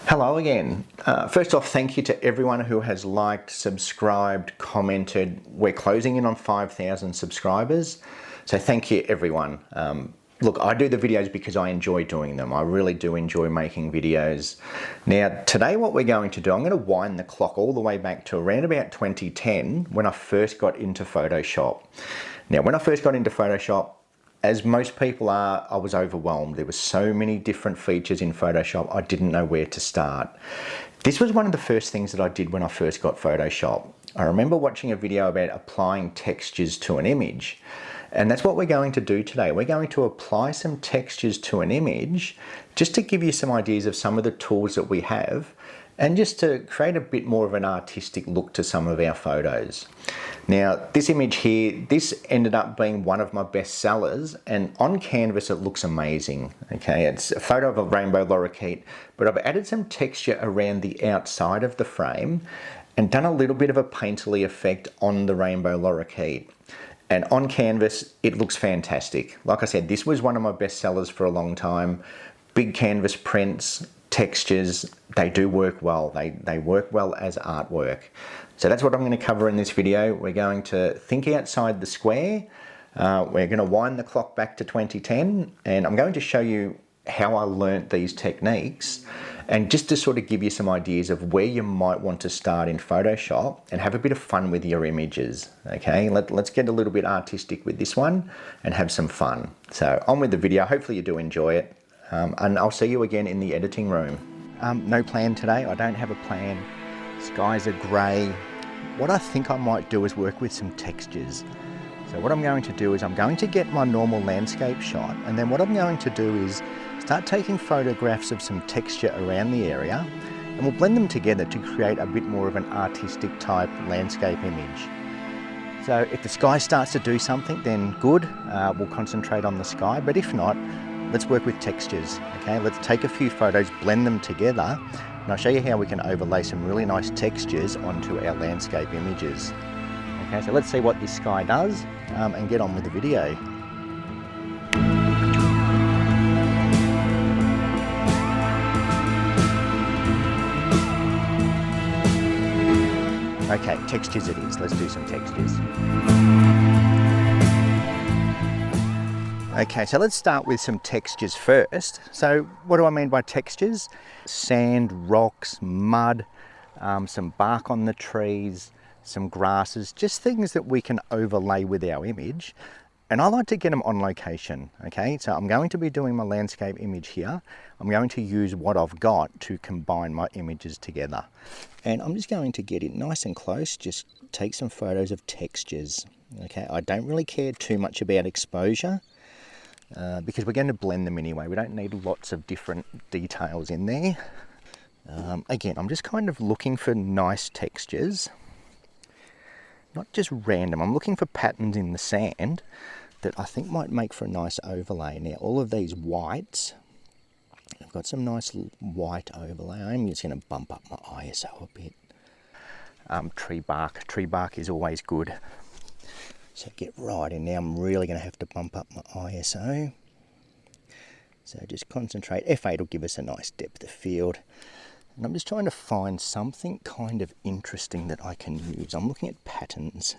Hello again. First off, thank you to everyone who has liked, subscribed, commented. We're closing in on 5,000 subscribers, so thank you everyone. Look, I do the videos because I enjoy doing them. I really do enjoy making videos. Now, today what we're going to do, I'm going to wind the clock all the way back to around about 2010 when I first got into Photoshop. Now, when I first got into Photoshop, as most people are, I was overwhelmed. There were so many different features in Photoshop, I didn't know where to start. This was one of the first things that I did when I first got Photoshop. I remember watching a video about applying textures to an image. And that's what we're going to do today. We're going to apply some textures to an image just to give you some ideas of some of the tools that we have and just to create a bit more of an artistic look to some of our photos. Now, this image here, this ended up being one of my best sellers, and on canvas it looks amazing. Okay, it's a photo of a rainbow lorikeet, but I've added some texture around the outside of the frame and done a little bit of a painterly effect on the rainbow lorikeet. And on canvas, it looks fantastic. Like I said, this was one of my best sellers for a long time. Big canvas prints, textures, they do work well. They work well as artwork. So that's what I'm going to cover in this video. We're going to think outside the square. We're going to wind the clock back to 2010, and I'm going to show you how I learnt these techniques, and just to sort of give you some ideas of where you might want to start in Photoshop and have a bit of fun with your images. Okay, let's get a little bit artistic with this one and have some fun. So on with the video. Hopefully you do enjoy it, and I'll see you again in the editing room. No plan today. I don't have a plan. Skies are grey. What I think I might do is work with some textures. So what I'm going to do is I'm going to get my normal landscape shot, and then what I'm going to do is start taking photographs of some texture around the area, and we'll blend them together to create a bit more of an artistic type landscape image. So if the sky starts to do something, then good, we'll concentrate on the sky, but if not, let's work with textures. Okay, let's take a few photos, blend them together, and I'll show you how we can overlay some really nice textures onto our landscape images. Okay, so let's see what this sky does and get on with the video. Okay, textures it is. Let's do some textures. Okay, so let's start with some textures first. So what do I mean by textures? Sand, rocks, mud, some bark on the trees, some grasses, just things that we can overlay with our image. And I like to get them on location, okay? So I'm going to be doing my landscape image here. I'm going to use what I've got to combine my images together. And I'm just going to get it nice and close, just take some photos of textures, okay? I don't really care too much about exposure because we're going to blend them anyway. We don't need lots of different details in there. Again, I'm just kind of looking for nice textures. Not just random. I'm looking for patterns in the sand that I think might make for a nice overlay. Now, all of these whites, I've got some nice white overlay. I'm just going to bump up my ISO a bit. Tree bark is always good. So get right in. Now I'm really going to have to bump up my ISO. So just concentrate. F8 will give us a nice depth of field. And I'm just trying to find something kind of interesting that I can use. I'm looking at patterns.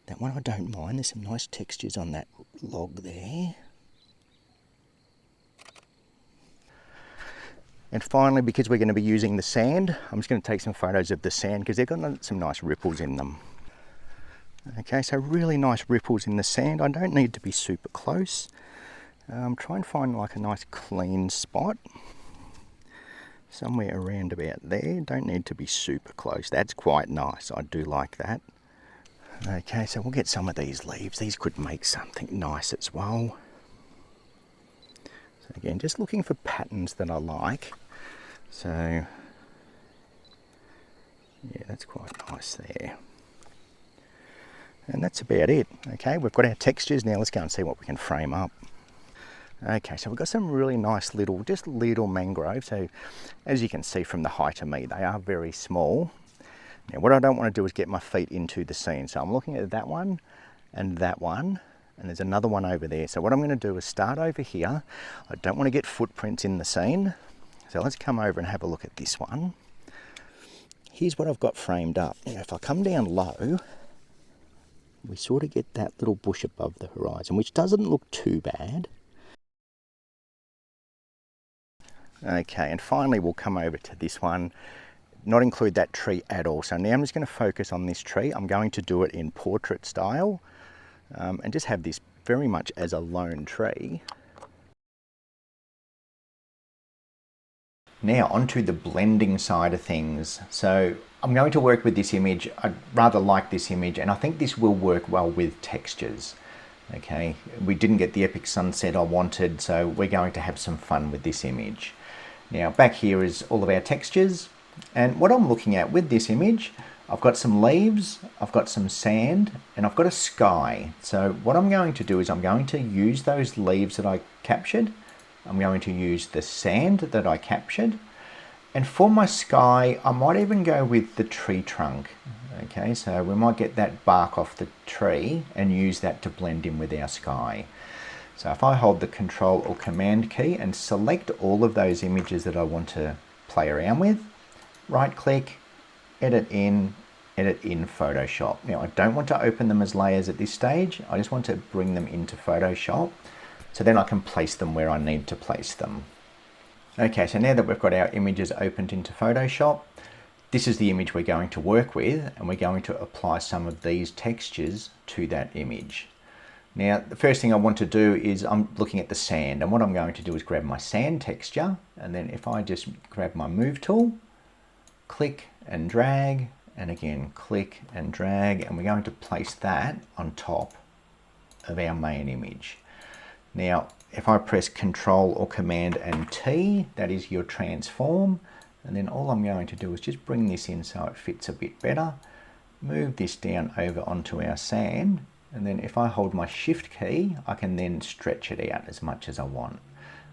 That one I don't mind. There's some nice textures on that log there. And finally, because we're going to be using the sand, I'm just going to take some photos of the sand because they've got some nice ripples in them. Okay, so really nice ripples in the sand. I don't need to be super close. Try and find like a nice clean spot. Somewhere around about there. Don't need to be super close. That's quite nice. I do like that. Okay, so we'll get some of these leaves. These could make something nice as well. So again, just looking for patterns that I like. So, yeah, that's quite nice there. And that's about it. Okay, we've got our textures. Now let's go and see what we can frame up. Okay, so we've got some really nice little mangroves. So as you can see from the height of me, they are very small. Now what I don't want to do is get my feet into the scene. So I'm looking at that one, and there's another one over there. So what I'm going to do is start over here. I don't want to get footprints in the scene. So let's come over and have a look at this one. Here's what I've got framed up. Now if I come down low, we sort of get that little bush above the horizon, which doesn't look too bad. Okay, and finally we'll come over to this one, not include that tree at all. So now I'm just going to focus on this tree. I'm going to do it in portrait style and just have this very much as a lone tree. Now onto the blending side of things. So I'm going to work with this image. I rather like this image, and I think this will work well with textures. Okay, we didn't get the epic sunset I wanted, so we're going to have some fun with this image. Now back here is all of our textures, and what I'm looking at with this image, I've got some leaves, I've got some sand, and I've got a sky. So what I'm going to do is I'm going to use those leaves that I captured. I'm going to use the sand that I captured, and for my sky I might even go with the tree trunk. Okay, so we might get that bark off the tree and use that to blend in with our sky. So if I hold the Control or Command key and select all of those images that I want to play around with, right click, edit in Photoshop. Now I don't want to open them as layers at this stage, I just want to bring them into Photoshop. So then I can place them where I need to place them. Okay, so now that we've got our images opened into Photoshop, this is the image we're going to work with, and we're going to apply some of these textures to that image. Now, the first thing I want to do is I'm looking at the sand, and what I'm going to do is grab my sand texture, and then if I just grab my move tool, click and drag, and again, click and drag, and we're going to place that on top of our main image. Now, if I press Control or Command and T, that is your transform. And then all I'm going to do is just bring this in so it fits a bit better. Move this down over onto our sand. And then if I hold my Shift key, I can then stretch it out as much as I want.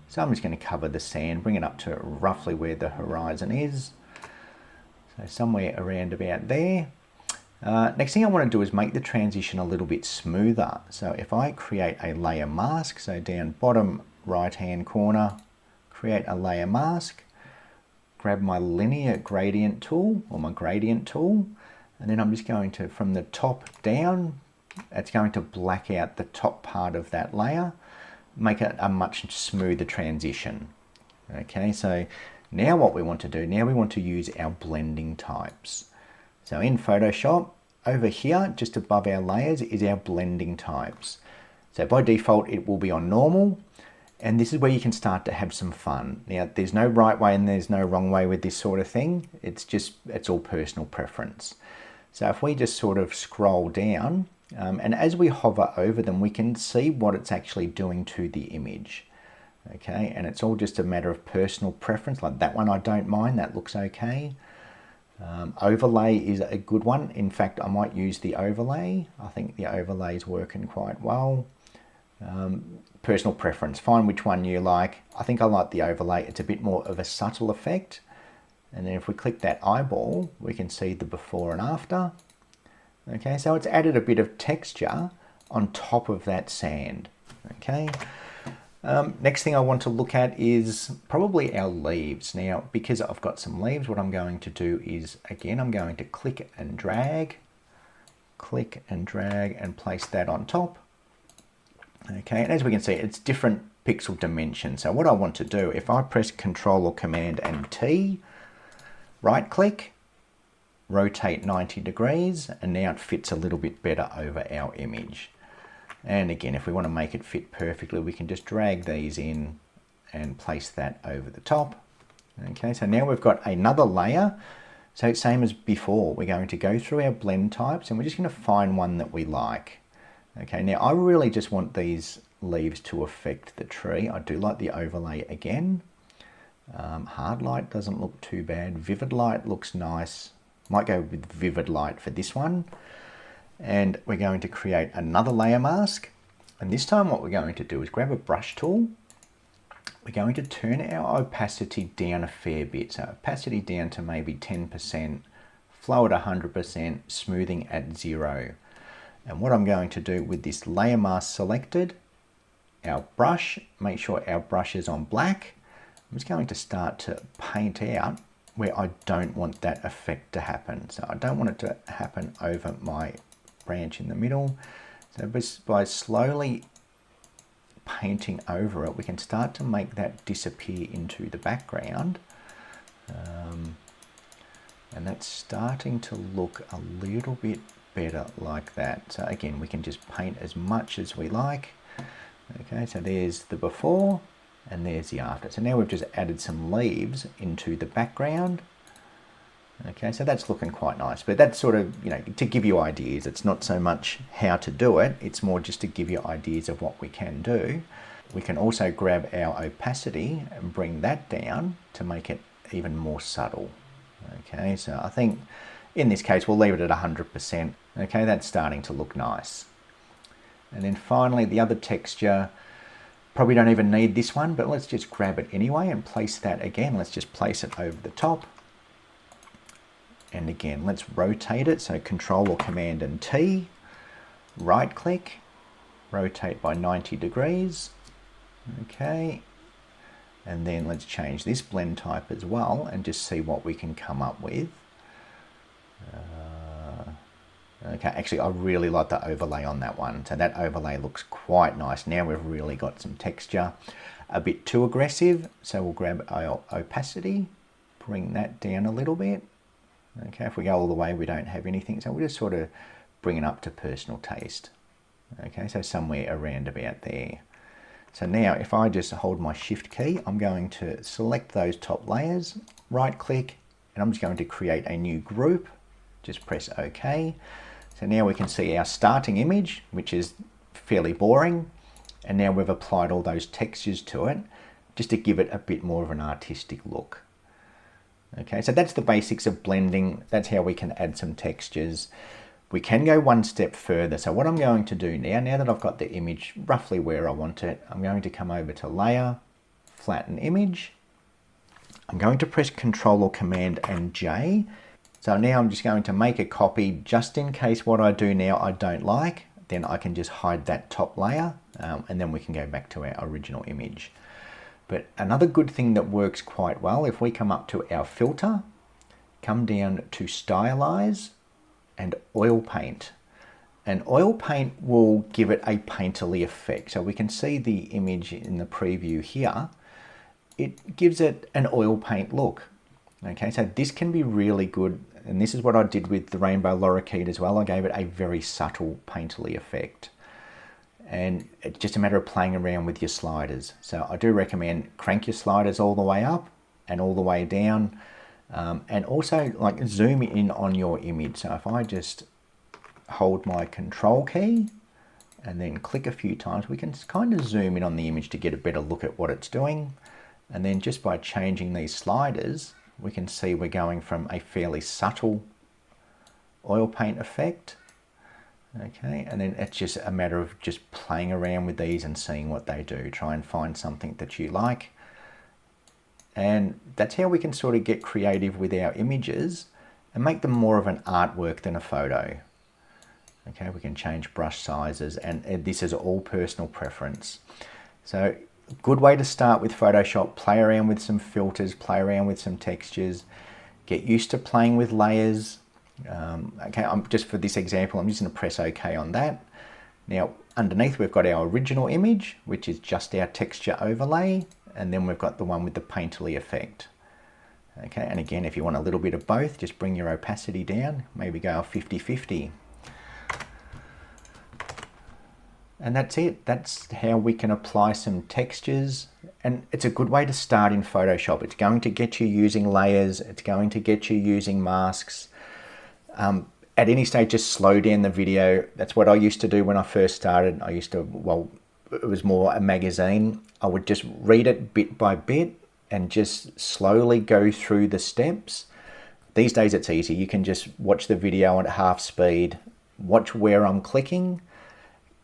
So I'm just going to cover the sand, bring it up to roughly where the horizon is. So somewhere around about there. Next thing I want to do is make the transition a little bit smoother. So if I create a layer mask, so down bottom right hand corner, create a layer mask, grab my linear gradient tool or my gradient tool, and then I'm just going to, from the top down, it's going to black out the top part of that layer, make it a much smoother transition. Okay, so now what we want to do, now we want to use our blending types. So in Photoshop, over here, just above our layers, is our blending types. So by default, it will be on normal, and this is where you can start to have some fun. Now, there's no right way and there's no wrong way with this sort of thing. It's all personal preference. So if we just sort of scroll down, and as we hover over them, we can see what it's actually doing to the image. Okay, and it's all just a matter of personal preference. Like that one I don't mind, that looks okay. Overlay is a good one. In fact, I might use the overlay. I think the overlay is working quite well. Personal preference, find which one you like. I think I like the overlay. It's a bit more of a subtle effect. And then if we click that eyeball, we can see the before and after. Okay, so it's added a bit of texture on top of that sand. Okay. Next thing I want to look at is probably our leaves. Now, because I've got some leaves, what I'm going to do is, again, I'm going to click and drag and place that on top. Okay, and as we can see, it's different pixel dimensions. So what I want to do, if I press Control or Command and T, right click, rotate 90 degrees, and now it fits a little bit better over our image. And again, if we want to make it fit perfectly, we can just drag these in and place that over the top. Okay, so now we've got another layer. So same as before, we're going to go through our blend types and we're just going to find one that we like. Okay, now I really just want these leaves to affect the tree. I do like the overlay again. Hard light doesn't look too bad. Vivid light looks nice. Might go with vivid light for this one. And we're going to create another layer mask. And this time what we're going to do is grab a brush tool. We're going to turn our opacity down a fair bit. So opacity down to maybe 10%, flow at 100%, smoothing at 0. And what I'm going to do with this layer mask selected, our brush, make sure our brush is on black. I'm just going to start to paint out where I don't want that effect to happen. So I don't want it to happen over my branch in the middle. So by slowly painting over it, we can start to make that disappear into the background. And that's starting to look a little bit better like that. So again, we can just paint as much as we like. Okay, so there's the before and there's the after. So now we've just added some leaves into the background. Okay, so that's looking quite nice, but that's sort of, you know, to give you ideas. It's not so much how to do it, it's more just to give you ideas of what we can do. We can also grab our opacity and bring that down to make it even more subtle. Okay, so I think in this case we'll leave it at 100%. Okay, that's starting to look nice. And then finally the other texture, probably don't even need this one, but let's just grab it anyway and place that again. Let's just place it over the top. And again, let's rotate it. So Control or Command and T, right click, rotate by 90 degrees. Okay. And then let's change this blend type as well and just see what we can come up with. Okay, actually I really like the overlay on that one. So that overlay looks quite nice. Now we've really got some texture. A bit too aggressive, so we'll grab our opacity, bring that down a little bit. Okay, if we go all the way, we don't have anything, so we'll just sort of bring it up to personal taste. Okay, so somewhere around about there. So now if I just hold my Shift key, I'm going to select those top layers, right click, and I'm just going to create a new group. Just press OK. So now we can see our starting image, which is fairly boring, and now we've applied all those textures to it just to give it a bit more of an artistic look. Okay, so that's the basics of blending. That's how we can add some textures. We can go one step further. So what I'm going to do now that I've got the image roughly where I want it, I'm going to come over to Layer, Flatten Image. I'm going to press Control or Command and J. So now I'm just going to make a copy just in case what I do now I don't like. Then I can just hide that top layer and then we can go back to our original image. But another good thing that works quite well, if we come up to our filter, come down to stylize and oil paint. And oil paint will give it a painterly effect. So we can see the image in the preview here. It gives it an oil paint look. Okay, so this can be really good. And this is what I did with the rainbow lorikeet as well. I gave it a very subtle painterly effect. And it's just a matter of playing around with your sliders. So I do recommend crank your sliders all the way up and all the way down, and also like zoom in on your image. So if I just hold my Control key and then click a few times, we can kind of zoom in on the image to get a better look at what it's doing. And then just by changing these sliders, we can see we're going from a fairly subtle oil paint effect. Okay, and then it's just a matter of just playing around with these and seeing what they do. Try and find something that you like. And that's how we can sort of get creative with our images and make them more of an artwork than a photo. Okay, we can change brush sizes, and this is all personal preference. So good way to start with Photoshop. Play around with some filters, play around with some textures, get used to playing with layers. Okay, just for this example, I'm just going to press OK on that. Now underneath we've got our original image, which is just our texture overlay, and then we've got the one with the painterly effect. Okay, and again, if you want a little bit of both, just bring your opacity down, maybe go 50-50. And that's it. That's how we can apply some textures. And it's a good way to start in Photoshop. It's going to get you using layers. It's going to get you using masks. At any stage, just slow down the video. That's what I used to do when I first started. I used to, well, it was more a magazine. I would just read it bit by bit and just slowly go through the steps. These days it's easy. You can just watch the video at half speed, watch where I'm clicking,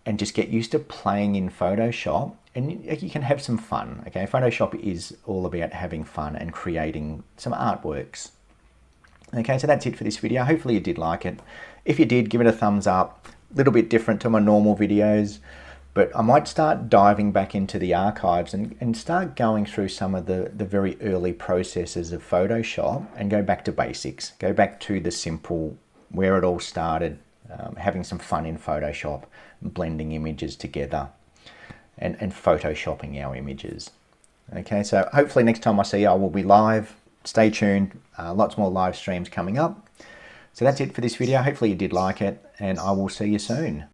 and just get used to playing in Photoshop, and you can have some fun. Okay, Photoshop is all about having fun and creating some artworks. Okay, so that's it for this video. Hopefully you did like it. If you did, give it a thumbs up. A little bit different to my normal videos. But I might start diving back into the archives and start going through some of the very early processes of Photoshop and go back to basics, go back to the simple, where it all started, having some fun in Photoshop, blending images together and photoshopping our images. Okay, so hopefully next time I see you, I will be live. Stay tuned, lots more live streams coming up. So that's it for this video. Hopefully you did like it, and I will see you soon.